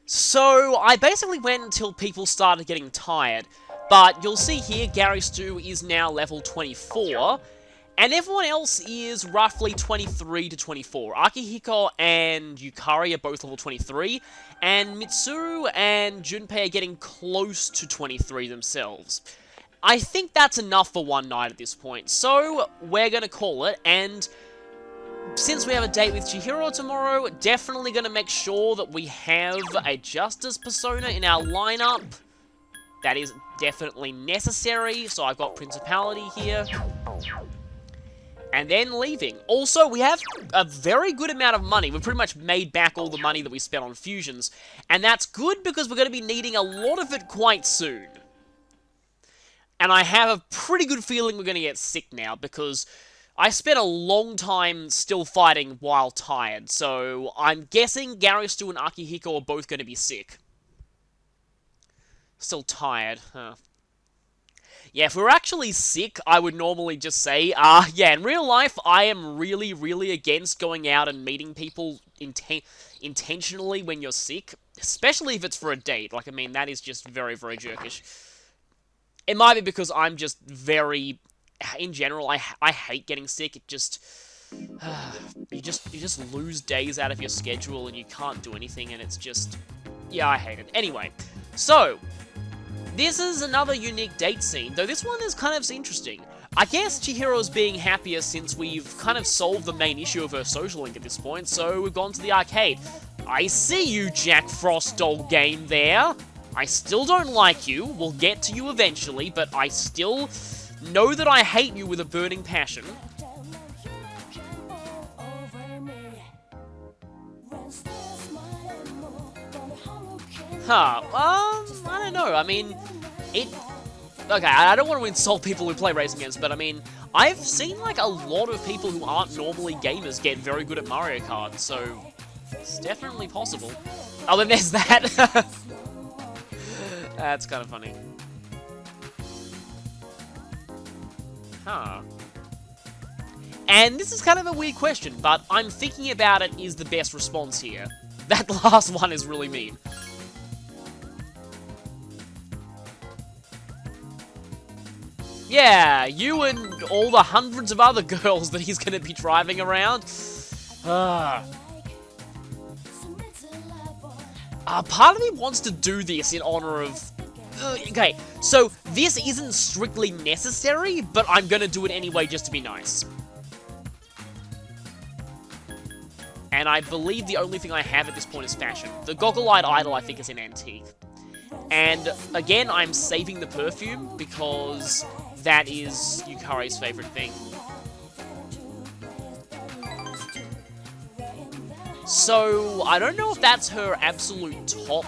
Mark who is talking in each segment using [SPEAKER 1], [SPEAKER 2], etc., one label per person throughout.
[SPEAKER 1] So, I basically went until people started getting tired, but you'll see here Gary Stu is now level 24, and everyone else is roughly 23 to 24. Akihiko and Yukari are both level 23, and Mitsuru and Junpei are getting close to 23 themselves. I think that's enough for one night at this point, so we're gonna call it, and since we have a date with Chihiro tomorrow, definitely going to make sure that we have a Justice persona in our lineup. That is definitely necessary, so I've got Principality here. And then leaving. Also, we have a very good amount of money. We've pretty much made back all the money that we spent on fusions. And that's good because we're going to be needing a lot of it quite soon. And I have a pretty good feeling we're going to get sick now because I spent a long time still fighting while tired, so I'm guessing Gary Stu and Akihiko are both going to be sick. Still tired, huh. Yeah, if we were actually sick, I would normally just say, yeah, in real life, I am really, really against going out and meeting people intentionally when you're sick, especially if it's for a date. Like, I mean, that is just very, very jerkish. It might be because I'm just very... In general, I hate getting sick. It just... you just lose days out of your schedule and you can't do anything, and it's just... Yeah, I hate it. Anyway, so... This is another unique date scene, though this one is kind of interesting. I guess Chihiro's being happier since we've kind of solved the main issue of her social link at this point, so we've gone to the arcade. I see you, Jack Frost doll game there. I still don't like you. We'll get to you eventually, but I still... know that I hate you with a burning passion. Huh, I don't know, I mean, it... Okay, I don't want to insult people who play racing games, but I mean, I've seen, like, a lot of people who aren't normally gamers get very good at Mario Kart, so it's definitely possible. Oh, then there's that. That's kind of funny. Huh. And this is kind of a weird question, but I'm thinking about it is the best response here. That last one is really mean. Yeah, you and all the hundreds of other girls that he's going to be driving around. Part of me wants to do this in honor of... okay, so this isn't strictly necessary, but I'm gonna do it anyway just to be nice. And I believe the only thing I have at this point is fashion. The goggle-eyed idol, I think, is an antique. And, again, I'm saving the perfume, because that is Yukari's favorite thing. So, I don't know if that's her absolute top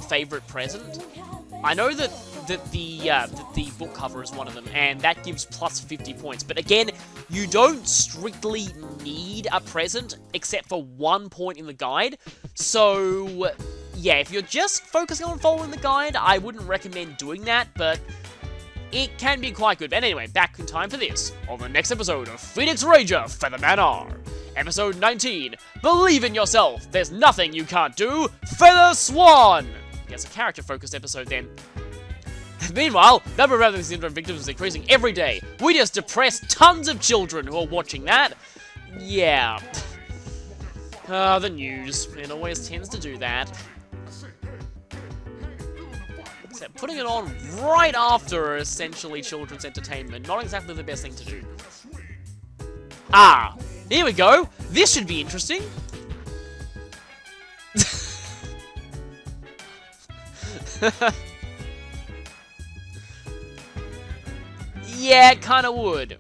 [SPEAKER 1] favorite present. I know that the book cover is one of them, and that gives plus 50 points. But again, you don't strictly need a present, except for 1 point in the guide. So, yeah, if you're just focusing on following the guide, I wouldn't recommend doing that, but it can be quite good. But anyway, back in time for this, on the next episode of Phoenix Ranger Featherman R. Episode 19, Believe in Yourself, There's Nothing You Can't Do, Feather Swan! Yeah, it's a character-focused episode then. Meanwhile, number of Raven syndrome victims is increasing every day. We just depressed tons of children who are watching that. Yeah. The news. It always tends to do that. Except putting it on right after essentially children's entertainment, not exactly the best thing to do. Ah, here we go. This should be interesting. Yeah, it kinda would.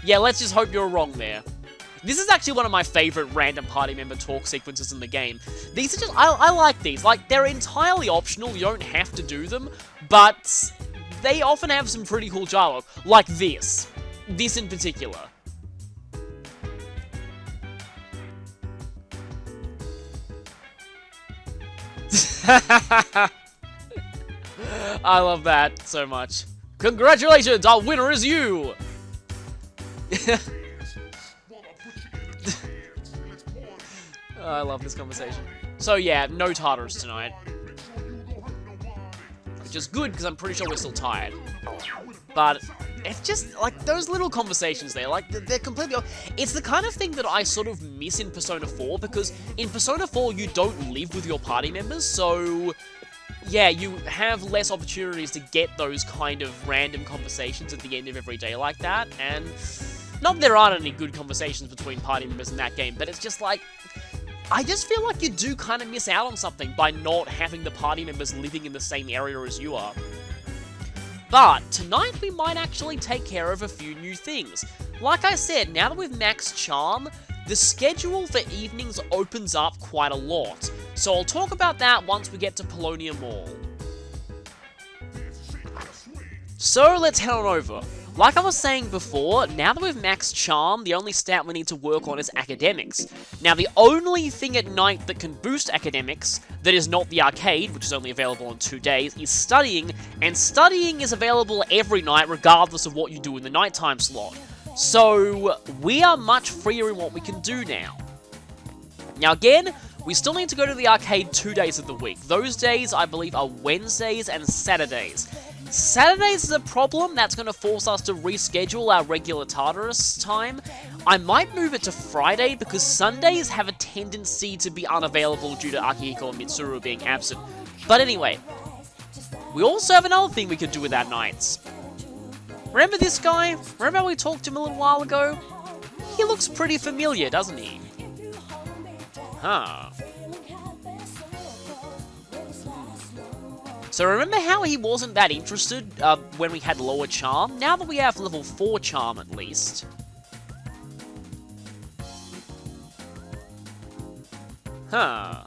[SPEAKER 1] Yeah, let's just hope you're wrong there. This is actually one of my favorite random party member talk sequences in the game. These are just, I like these. Like, they're entirely optional, you don't have to do them, but they often have some pretty cool dialogue. Like this. This in particular. I love that so much. Congratulations, our winner is you! I love this conversation. So yeah, no Tartarus tonight. Which is good, because I'm pretty sure we're still tired. But it's just, like, those little conversations there, like, they're completely... It's the kind of thing that I sort of miss in Persona 4, because in Persona 4, you don't live with your party members, so... Yeah, you have less opportunities to get those kind of random conversations at the end of every day like that, and... Not that there aren't any good conversations between party members in that game, but it's just like... I just feel like you do kind of miss out on something by not having the party members living in the same area as you are. But tonight we might actually take care of a few new things. Like I said, now that we've maxed Charm, the schedule for evenings opens up quite a lot. So I'll talk about that once we get to Polonia Mall. So let's head on over. Like I was saying before, now that we've maxed Charm, the only stat we need to work on is Academics. Now, the only thing at night that can boost Academics, that is not the Arcade, which is only available on 2 days, is Studying, and Studying is available every night regardless of what you do in the nighttime slot. So, we are much freer in what we can do now. Now again, we still need to go to the Arcade 2 days of the week. Those days, I believe, are Wednesdays and Saturdays. Saturdays is a problem. That's going to force us to reschedule our regular Tartarus time. I might move it to Friday because Sundays have a tendency to be unavailable due to Akihiko and Mitsuru being absent. But anyway, we also have another thing we could do with our nights. Remember this guy? Remember how we talked to him a little while ago? He looks pretty familiar, doesn't he? Huh. So remember how he wasn't that interested when we had lower Charm? Now that we have level 4 Charm at least. Huh.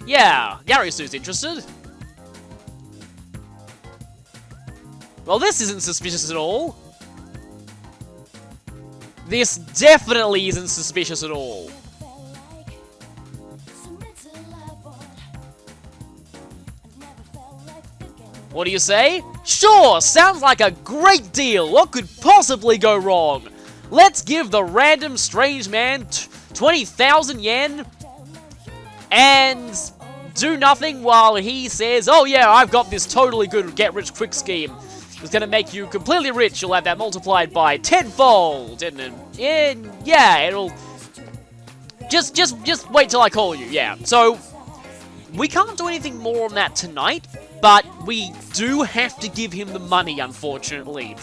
[SPEAKER 1] Yeah, Yarisu's interested. Well, this isn't suspicious at all. This definitely isn't suspicious at all. What do you say? Sure, sounds like a great deal. What could possibly go wrong? Let's give the random strange man 20,000 yen and do nothing while he says, oh yeah, I've got this totally good get-rich-quick scheme. It's gonna make you completely rich. You'll have that multiplied by tenfold. And yeah, it'll... Just wait till I call you, yeah. So, we can't do anything more on that tonight, but we do have to give him the money, unfortunately.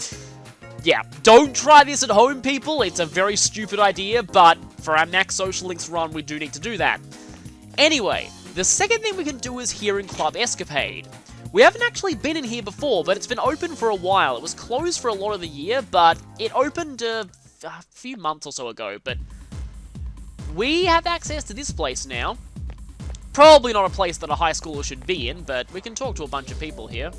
[SPEAKER 1] Yeah, don't try this at home, people. It's a very stupid idea, but for our Max Social Links run, we do need to do that. Anyway, the second thing we can do is here in Club Escapade. We haven't actually been in here before, but it's been open for a while. It was closed for a lot of the year, but it opened a few months or so ago. But we have access to this place now. Probably not a place that a high schooler should be in, but we can talk to a bunch of people here.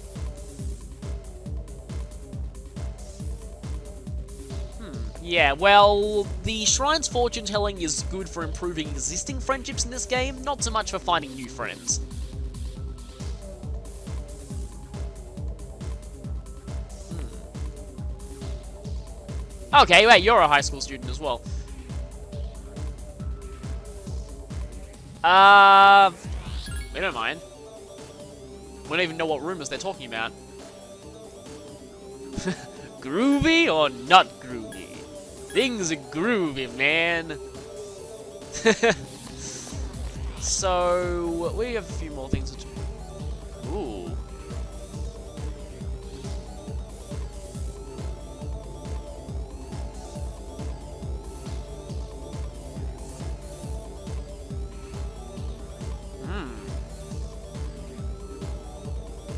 [SPEAKER 1] Yeah, well, the Shrine's fortune telling is good for improving existing friendships in this game, not so much for finding new friends. Okay, wait, you're a high school student as well. We don't mind. We don't even know what rumors they're talking about. Groovy or not groovy? Things are groovy, man. So, we have a few more things to do. Ooh.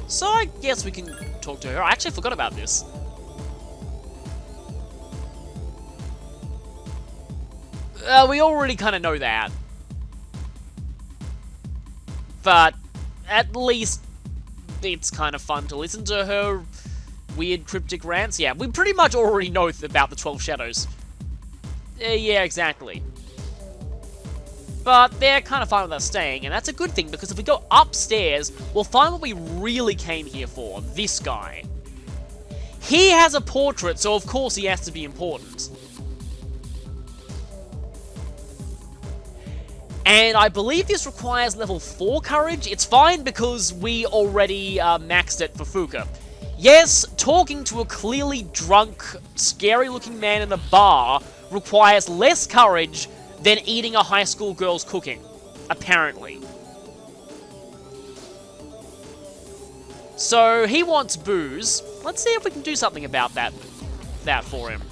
[SPEAKER 1] So I guess we can talk to her. I actually forgot about this. We already kind of know that. But at least it's kind of fun to listen to her weird cryptic rants. Yeah, we pretty much already know about the 12 Shadows. Yeah, exactly. But they're kind of fine with us staying, and that's a good thing, because if we go upstairs, we'll find what we really came here for. This guy. He has a portrait, so of course he has to be important. And I believe this requires level 4 courage. It's fine because we already maxed it for Fuka. Yes, talking to a clearly drunk, scary-looking man in a bar requires less courage than eating a high school girl's cooking. Apparently. So, he wants booze. Let's see if we can do something about that for him.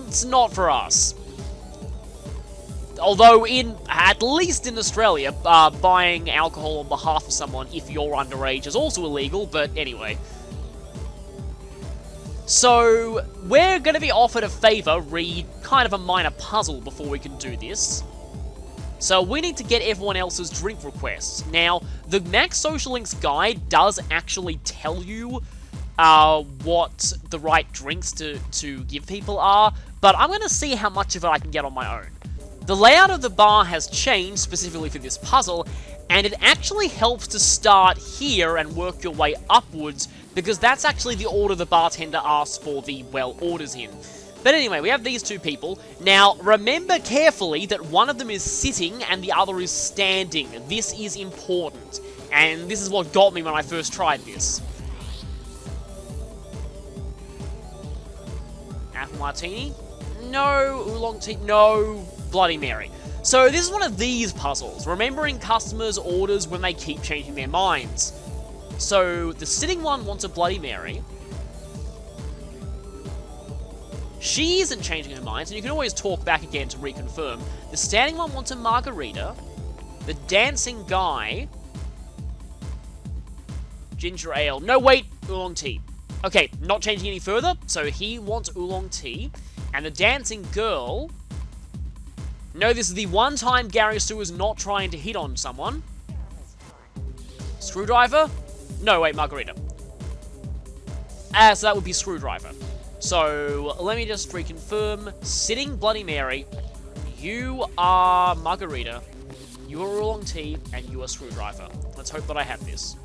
[SPEAKER 1] It's not for us. Although, at least in Australia, buying alcohol on behalf of someone if you're underage is also illegal, but anyway. So, we're going to be offered a favour, read kind of a minor puzzle before we can do this. So, we need to get everyone else's drink requests. Now, the Max Social Links guide does actually tell you what the right drinks to give people are, but I'm going to see how much of it I can get on my own. The layout of the bar has changed specifically for this puzzle, and it actually helps to start here and work your way upwards, because that's actually the order the bartender asks for the, well, orders in. But anyway, we have these two people. Now, remember carefully that one of them is sitting and the other is standing. This is important, and this is what got me when I first tried this. Apple Martini? No. Oolong Tea? No. Bloody Mary. So this is one of these puzzles, remembering customers' orders when they keep changing their minds. So the sitting one wants a Bloody Mary. She isn't changing her mind, and you can always talk back again to reconfirm. The standing one wants a margarita. The dancing guy... Ginger ale. No, wait! Oolong tea. Okay, not changing any further, so he wants oolong tea. And the dancing girl... No, this is the one time Gary Stu is not trying to hit on someone. Screwdriver? No, wait, margarita. So that would be screwdriver. So, let me just reconfirm. Sitting Bloody Mary. You are margarita. You are oolong tea, and you are screwdriver. Let's hope that I have this.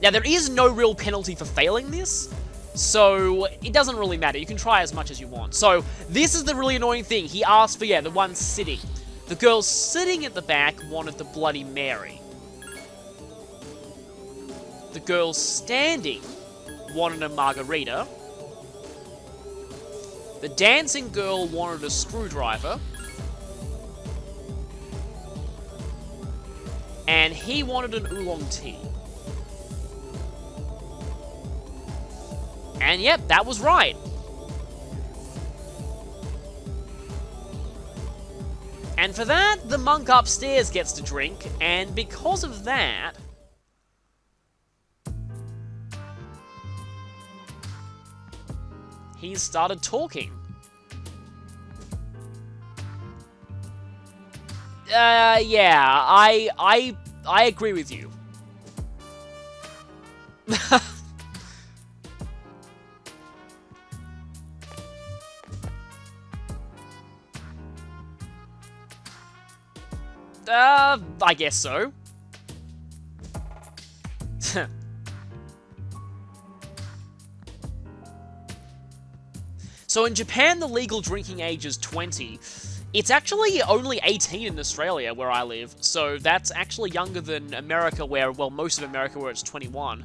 [SPEAKER 1] Now, there is no real penalty for failing this, so it doesn't really matter. You can try as much as you want. So, this is the really annoying thing. He asked for, yeah, the one sitting. The girl sitting at the back wanted the Bloody Mary. The girl standing wanted a margarita. The dancing girl wanted a screwdriver. And he wanted an oolong tea. And yep, that was right. And for that, the monk upstairs gets to drink, and because of that... he's started talking. Yeah, I agree with you. I guess so. So in Japan, the legal drinking age is 20. It's actually only 18 in Australia, where I live, so that's actually younger than America, where, well, most of America, where it's 21.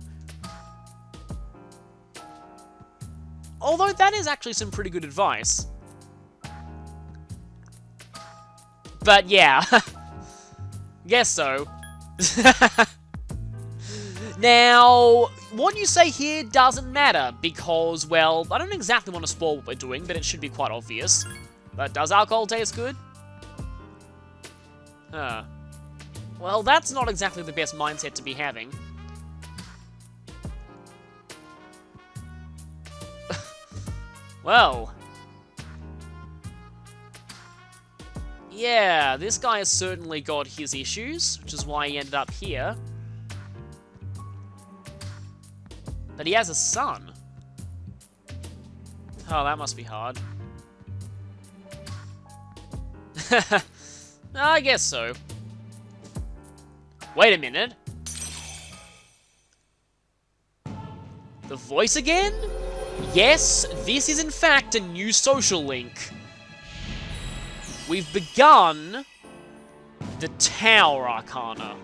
[SPEAKER 1] Although that is actually some pretty good advice. But yeah, guess so. Now, what you say here doesn't matter, because, well, I don't exactly want to spoil what we're doing, but it should be quite obvious. But does alcohol taste good? Huh. Well, that's not exactly the best mindset to be having. Well. Yeah, this guy has certainly got his issues, which is why he ended up here. But he has a son. Oh, that must be hard. I guess so. Wait a minute. The voice again? Yes, this is in fact a new social link. We've begun the Tower Arcana.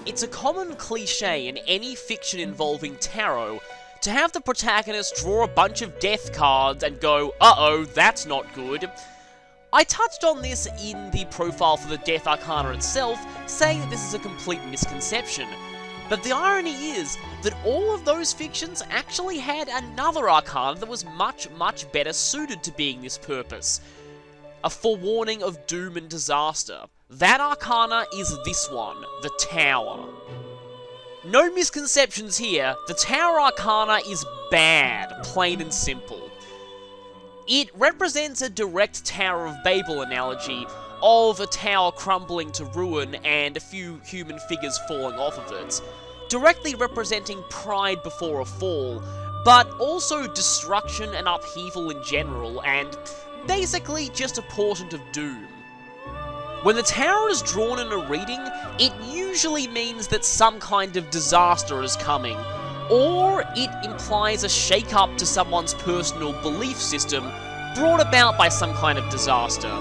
[SPEAKER 1] It's a common cliche in any fiction involving tarot to have the protagonist draw a bunch of death cards and go, uh-oh, that's not good. I touched on this in the profile for the Death Arcana itself, saying that this is a complete misconception. But the irony is that all of those fictions actually had another Arcana that was much, much better suited to being this purpose. A forewarning of doom and disaster. That Arcana is this one, the Tower. No misconceptions here, the Tower Arcana is bad, plain and simple. It represents a direct Tower of Babel analogy of a tower crumbling to ruin and a few human figures falling off of it, directly representing pride before a fall, but also destruction and upheaval in general, and basically just a portent of doom. When the tower is drawn in a reading, it usually means that some kind of disaster is coming, or it implies a shake-up to someone's personal belief system brought about by some kind of disaster.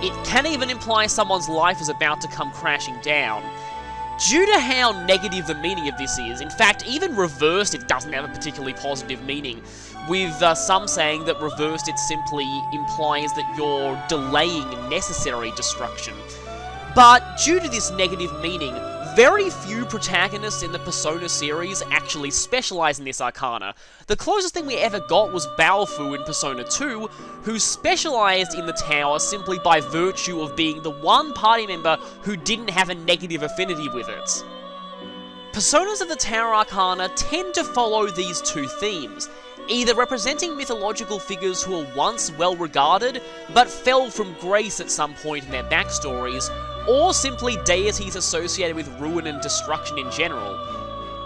[SPEAKER 1] It can even imply someone's life is about to come crashing down. Due to how negative the meaning of this is, in fact, even reversed it doesn't have a particularly positive meaning, with some saying that reversed it simply implies that you're delaying necessary destruction. But due to this negative meaning, very few protagonists in the Persona series actually specialize in this Arcana. The closest thing we ever got was Baofu in Persona 2, who specialized in the tower simply by virtue of being the one party member who didn't have a negative affinity with it. Personas of the Tower Arcana tend to follow these two themes, either representing mythological figures who were once well regarded, but fell from grace at some point in their backstories, or simply deities associated with ruin and destruction in general.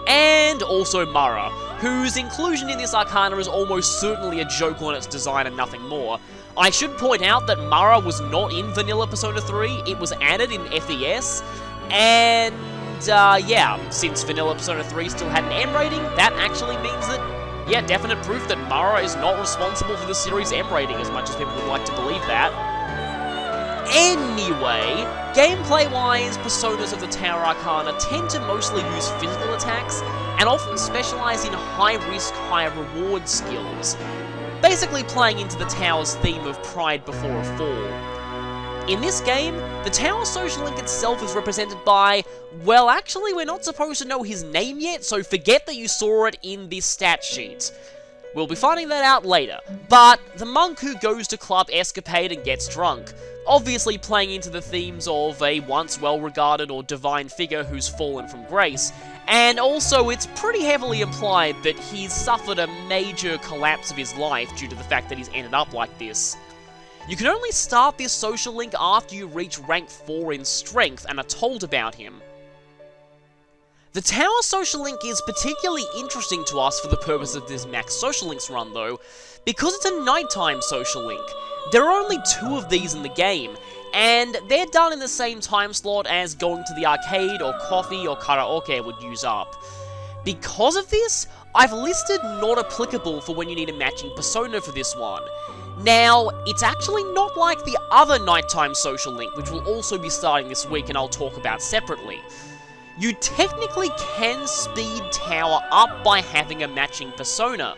[SPEAKER 1] And also Mara, whose inclusion in this Arcana is almost certainly a joke on its design and nothing more. I should point out that Mara was not in Vanilla Persona 3, it was added in FES, and yeah, since Vanilla Persona 3 still had an M rating, that actually means that, yeah, definite proof that Mara is not responsible for the series' M rating, as much as people would like to believe that. Anyway, gameplay-wise, Personas of the Tower Arcana tend to mostly use physical attacks, and often specialize in high-risk, high-reward skills, basically playing into the Tower's theme of pride before a fall. In this game, the Tower social link itself is represented by, well, actually, we're not supposed to know his name yet, so forget that you saw it in this stat sheet. We'll be finding that out later, but the monk who goes to Club Escapade and gets drunk, obviously playing into the themes of a once well-regarded or divine figure who's fallen from grace, and also it's pretty heavily implied that he's suffered a major collapse of his life due to the fact that he's ended up like this. You can only start this social link after you reach rank 4 in strength and are told about him. The Tower social link is particularly interesting to us for the purpose of this max social links run though, because it's a nighttime social link. There are only 2 of these in the game, and they're done in the same time slot as going to the arcade or coffee or karaoke would use up. Because of this, I've listed not applicable for when you need a matching persona for this one. Now, it's actually not like the other nighttime social link, which will also be starting this week and I'll talk about separately. You technically can speed Tower up by having a matching persona.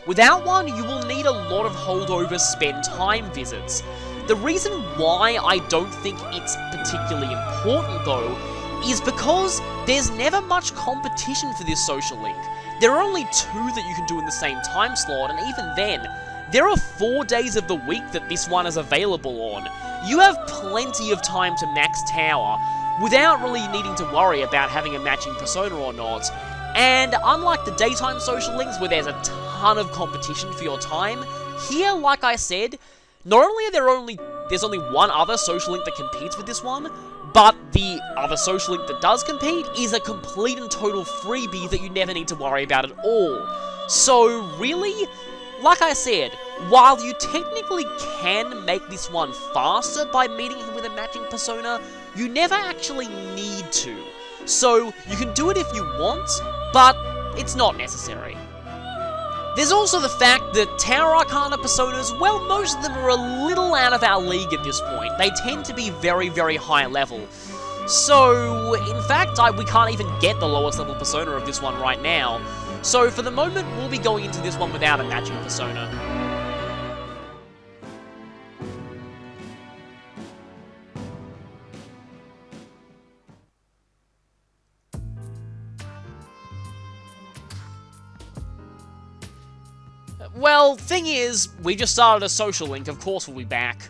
[SPEAKER 1] Without one, you will need a lot of holdover spend time visits. The reason why I don't think it's particularly important though, is because there's never much competition for this social link. There are only 2 that you can do in the same time slot, and even then, there are 4 days of the week that this one is available on. You have plenty of time to max Tower, without really needing to worry about having a matching persona or not. And unlike the daytime social links where there's a ton of competition for your time, here, like I said, not only are there's only one other social link that competes with this one, but the other social link that does compete is a complete and total freebie that you never need to worry about at all. So really, like I said, while you technically can make this one faster by meeting him with a matching persona, you never actually need to. So, you can do it if you want, but it's not necessary. There's also the fact that Tower Arcana personas, well, most of them are a little out of our league at this point. They tend to be very, very high level. So, in fact, we can't even get the lowest level persona of this one right now. So, for the moment, we'll be going into this one without a matching persona. Well, thing is, we just started a social link, of course we'll be back.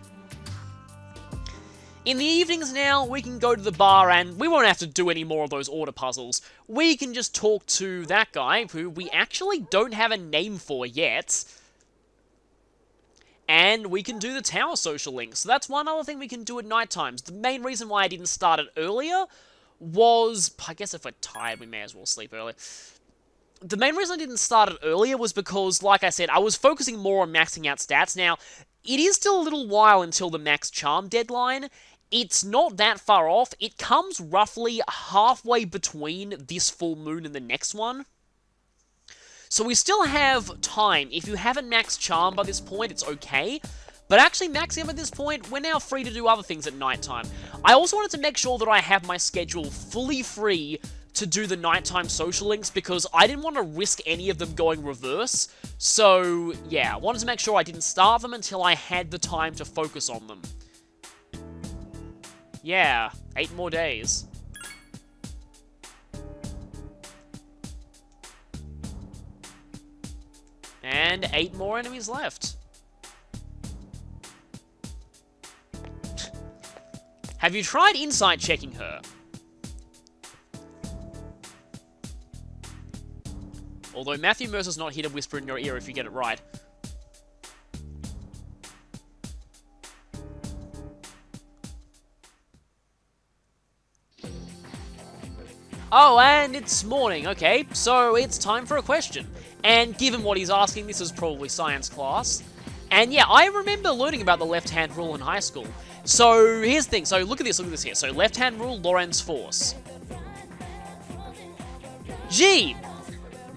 [SPEAKER 1] In the evenings now, we can go to the bar and we won't have to do any more of those order puzzles. We can just talk to that guy, who we actually don't have a name for yet. And we can do the tower social link. So that's one other thing we can do at night times. The main reason why I didn't start it earlier was, I guess if we're tired, we may as well sleep early. The main reason I didn't start it earlier was because, like I said, I was focusing more on maxing out stats. Now, it is still a little while until the max charm deadline. It's not that far off. It comes roughly halfway between this full moon and the next one. So we still have time. If you haven't maxed charm by this point, it's okay. But actually maxing up at this point, we're now free to do other things at nighttime. I also wanted to make sure that I have my schedule fully free to do the nighttime social links, because I didn't want to risk any of them going reverse. So, yeah, I wanted to make sure I didn't start them until I had the time to focus on them. Yeah, 8 more days. And 8 more enemies left. Have you tried insight checking her? Although Matthew Mercer's not here to whisper in your ear if you get it right. Oh, and it's morning, okay, so it's time for a question. And given what he's asking, this is probably science class. And yeah, I remember learning about the left-hand rule in high school. So here's the thing, so look at this here. So left-hand rule, Lorentz force. Gee!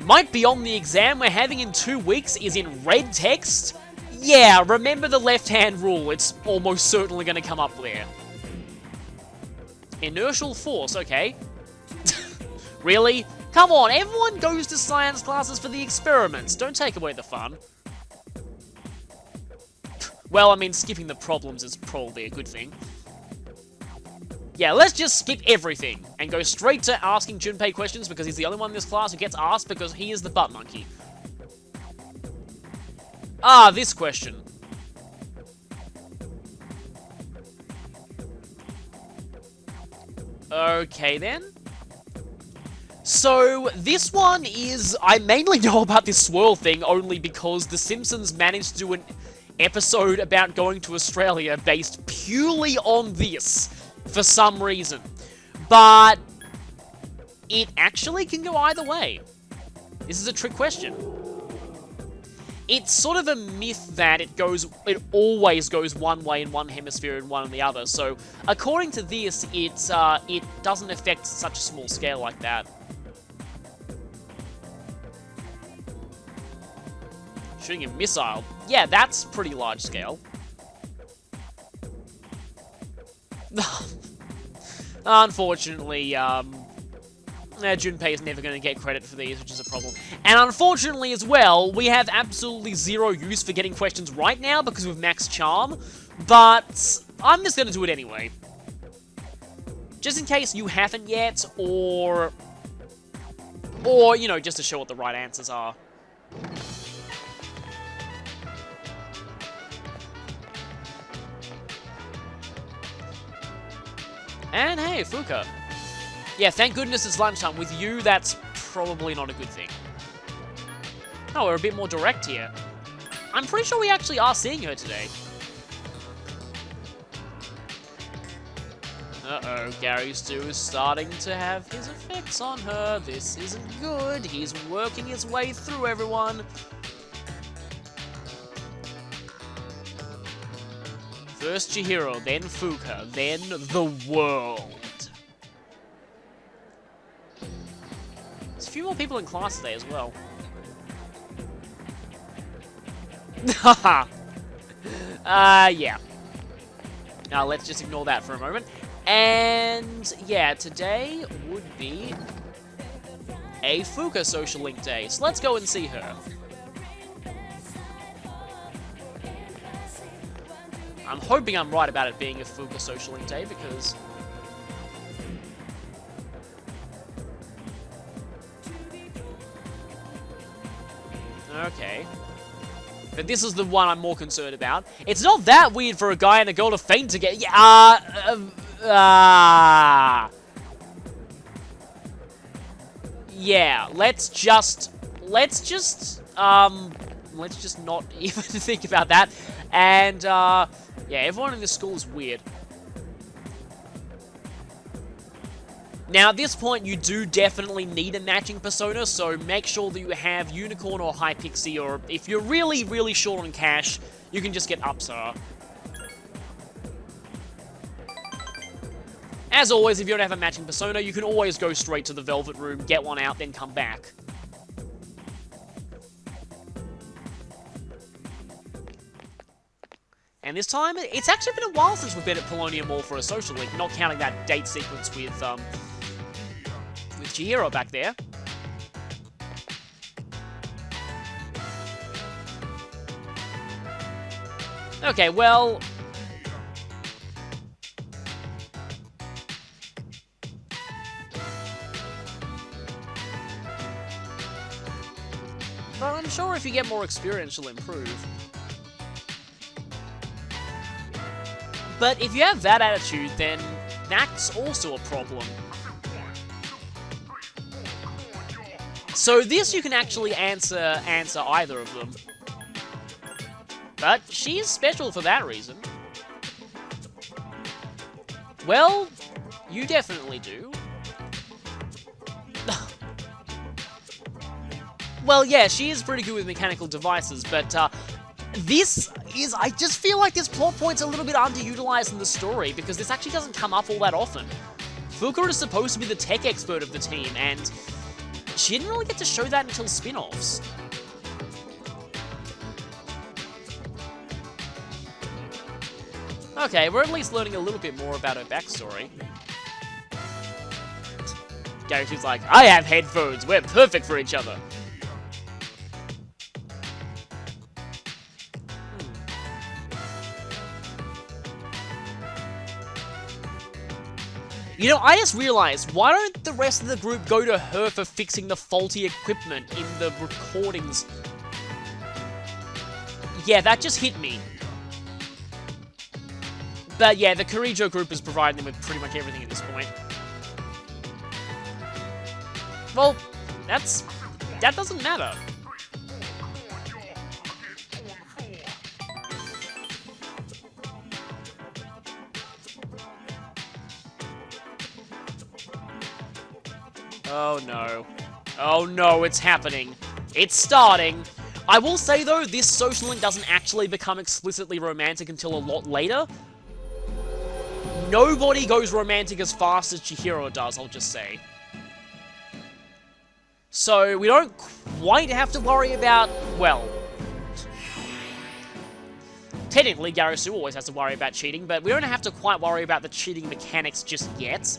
[SPEAKER 1] Might be on the exam we're having in 2 weeks is in red text? Yeah, remember the left-hand rule, it's almost certainly going to come up there. Inertial force, okay. Really? Come on, everyone goes to science classes for the experiments, don't take away the fun. Well, I mean, skipping the problems is probably a good thing. Yeah, let's just skip everything and go straight to asking Junpei questions, because he's the only one in this class who gets asked because he is the butt monkey. Ah, this question. Okay then. So, this one is... I mainly know about this swirl thing only because The Simpsons managed to do an episode about going to Australia based purely on this, for some reason. But it actually can go either way. This is a trick question. It's sort of a myth that it always goes one way in one hemisphere and one in the other. So, according to this, it doesn't affect such a small scale like that. Shooting a missile. Yeah, that's pretty large scale. Unfortunately, Junpei is never going to get credit for these, which is a problem. And unfortunately as well, we have absolutely zero use for getting questions right now because we've maxed charm, but I'm just going to do it anyway. Just in case you haven't yet, or, you know, just to show what the right answers are. And hey, Fuka. Yeah, thank goodness it's lunchtime. With you, that's probably not a good thing. Oh, we're a bit more direct here. I'm pretty sure we actually are seeing her today. Uh-oh, Gary Stu is starting to have his effects on her. This isn't good. He's working his way through everyone. First Chihiro, then Fuka, then the world. There's a few more people in class today as well. Haha. Yeah. Now let's just ignore that for a moment. And yeah, today would be a Fuka social link day. So let's go and see her. I'm hoping I'm right about it being a Fuka social link day because... Okay. But this is the one I'm more concerned about. It's not that weird for a guy and a girl to faint together. Yeah, yeah, let's just not even think about that. And, yeah, everyone in this school is weird. Now, at this point, you do definitely need a matching persona, so make sure that you have Unicorn or Hypixie, or if you're really, really short on cash, you can just get Upsara. As always, if you don't have a matching persona, you can always go straight to the Velvet Room, get one out, then come back. And this time, it's actually been a while since we've been at Polonium Mall for a social link, not counting that date sequence with Chihiro back there. Okay, well... But I'm sure if you get more experience, you'll improve. But if you have that attitude, then that's also a problem. So this you can actually answer either of them. But she's special for that reason. Well, you definitely do. Well, yeah, she is pretty good with mechanical devices, but this is... I just feel like this plot point's a little bit underutilized in the story, because this actually doesn't come up all that often. Fuka is supposed to be the tech expert of the team, and she didn't really get to show that until spin-offs. Okay, we're at least learning a little bit more about her backstory. She's like, I have headphones, we're perfect for each other. You know, I just realized, why don't the rest of the group go to her for fixing the faulty equipment in the recordings? Yeah, that just hit me. But yeah, the Kirijo group is providing them with pretty much everything at this point. Well, that doesn't matter. Oh no. Oh no, it's happening. It's starting. I will say though, this social link doesn't actually become explicitly romantic until a lot later. Nobody goes romantic as fast as Chihiro does, I'll just say. So, we don't quite have to worry about, well... Technically, Garisu always has to worry about cheating, but we don't have to quite worry about the cheating mechanics just yet.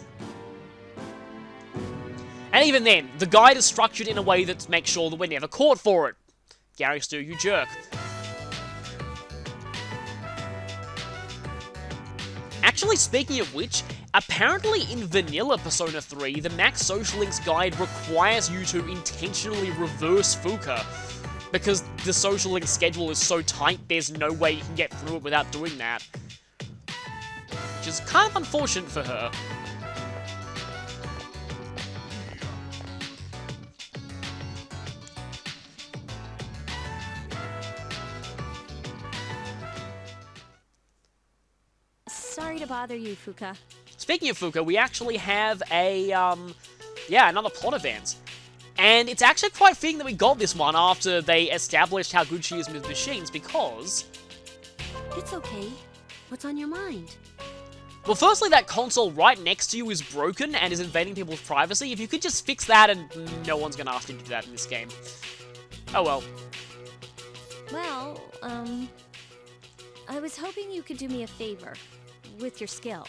[SPEAKER 1] And even then, the guide is structured in a way that makes sure that we're never caught for it. Garisu, you jerk. Actually, speaking of which, apparently in vanilla Persona 3, the Max Social Links guide requires you to intentionally reverse Fuka, because the Social Link schedule is so tight, there's no way you can get through it without doing that. Which is kind of unfortunate for her.
[SPEAKER 2] Sorry to bother you, Fuka.
[SPEAKER 1] Speaking of Fuka, we actually have a, yeah, another plot event. And it's actually quite fitting that we got this one after they established how good she is with machines, because...
[SPEAKER 2] It's okay. What's on your mind?
[SPEAKER 1] Well, firstly, that console right next to you is broken and is invading people's privacy. If you could just fix that, and no one's gonna ask you to do that in this game. Oh well.
[SPEAKER 2] Well, I was hoping you could do me a favor with your skill.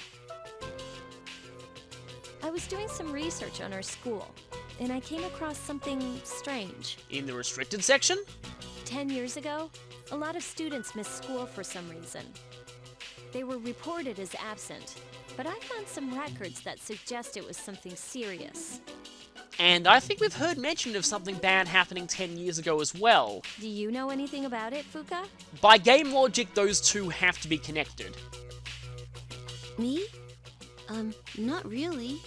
[SPEAKER 2] I was doing some research on our school, and I came across something strange.
[SPEAKER 1] In the restricted section?
[SPEAKER 2] 10 years ago, a lot of students missed school for some reason. They were reported as absent, but I found some records that suggest it was something serious.
[SPEAKER 1] And I think we've heard mention of something bad happening 10 years ago as well.
[SPEAKER 2] Do you know anything about it, Fuka?
[SPEAKER 1] By game logic, those two have to be connected.
[SPEAKER 2] Me? Not really.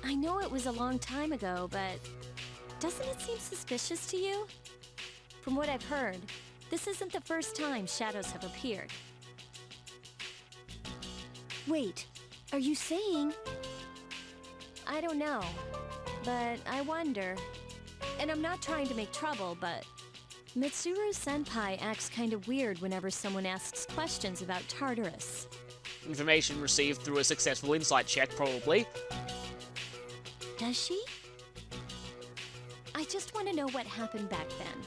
[SPEAKER 2] I know it was a long time ago, but doesn't it seem suspicious to you? From what I've heard, this isn't the first time shadows have appeared. Wait, are you saying... I don't know, but I wonder. And I'm not trying to make trouble, but Mitsuru-senpai acts kind of weird whenever someone asks questions about Tartarus.
[SPEAKER 1] Information received through a successful insight check, probably.
[SPEAKER 2] Does she? I just want to know what happened back then.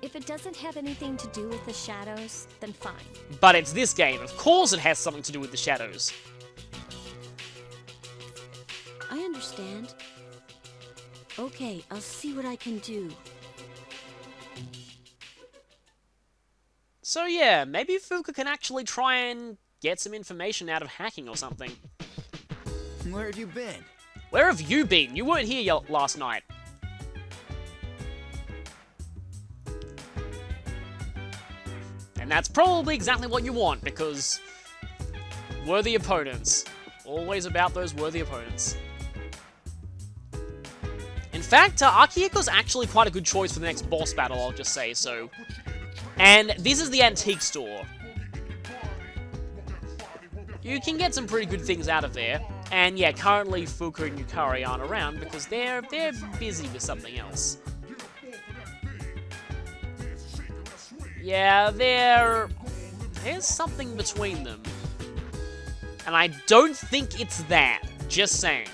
[SPEAKER 2] If it doesn't have anything to do with the shadows, then fine.
[SPEAKER 1] But it's this game. Of course it has something to do with the shadows.
[SPEAKER 2] I understand. Okay, I'll see what I can do.
[SPEAKER 1] So yeah, maybe Fuka can actually try and get some information out of hacking or something.
[SPEAKER 3] Where have you been?
[SPEAKER 1] Where have you been? You weren't here last night. And that's probably exactly what you want, because worthy opponents. Always about those worthy opponents. In fact, Akihiko's actually quite a good choice for the next boss battle, I'll just say so. And this is the antique store. You can get some pretty good things out of there. And yeah, currently Fuka and Yukari aren't around because they're busy with something else. Yeah, there's something between them. And I don't think it's that. Just saying.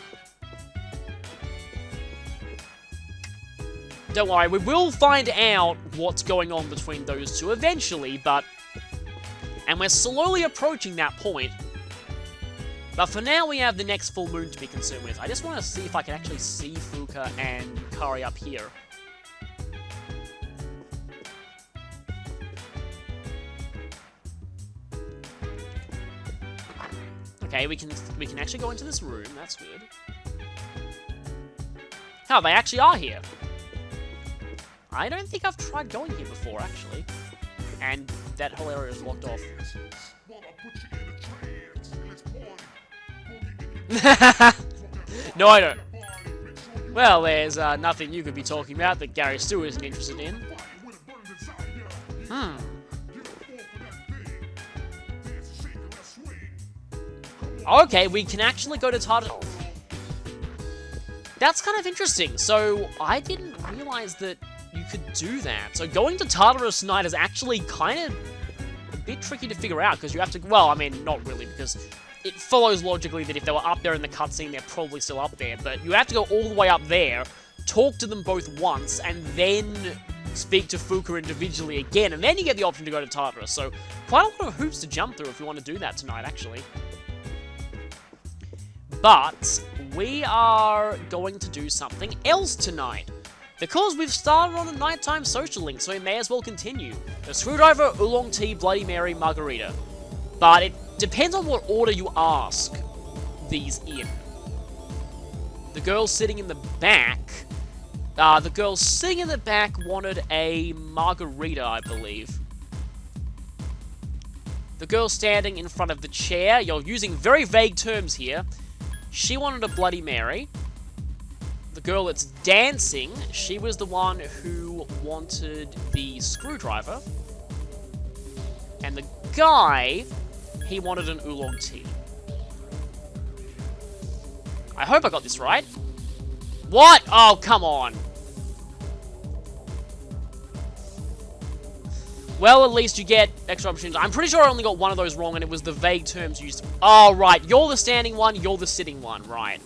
[SPEAKER 1] Don't worry, we will find out what's going on between those two eventually, but... And we're slowly approaching that point. But for now, we have the next full moon to be concerned with. I just want to see if I can actually see Fuka and Yukari up here. Okay, we can actually go into this room. That's good. Oh, they actually are here. I don't think I've tried going here before, actually. And that whole area is locked off. No, I don't. Well, there's nothing you could be talking about that Gary Stewart isn't interested in. Okay, we can actually go to Tartarus. That's kind of interesting. So, I didn't realize that you could do that. So, going to Tartarus tonight is actually kind of a bit tricky to figure out, because you have to... Well, I mean, not really, because it follows logically that if they were up there in the cutscene, they're probably still up there. But you have to go all the way up there, talk to them both once, and then speak to Fuka individually again, and then you get the option to go to Tartarus. So, quite a lot of hoops to jump through if you want to do that tonight, actually. But we are going to do something else tonight, because we've started on a nighttime social link, so we may as well continue. The screwdriver, oolong tea, Bloody Mary, margarita. But it depends on what order you ask these in. The girl sitting in the back, wanted a margarita, I believe. The girl standing in front of the chair, you're using very vague terms here. She wanted a Bloody Mary. The girl that's dancing, she was the one who wanted the screwdriver. And the guy, he wanted an oolong tea. I hope I got this right. What? Oh, come on. Well, at least you get extra options. I'm pretty sure I only got one of those wrong, and it was the vague terms used. Oh, right. You're the standing one, you're the sitting one. Right.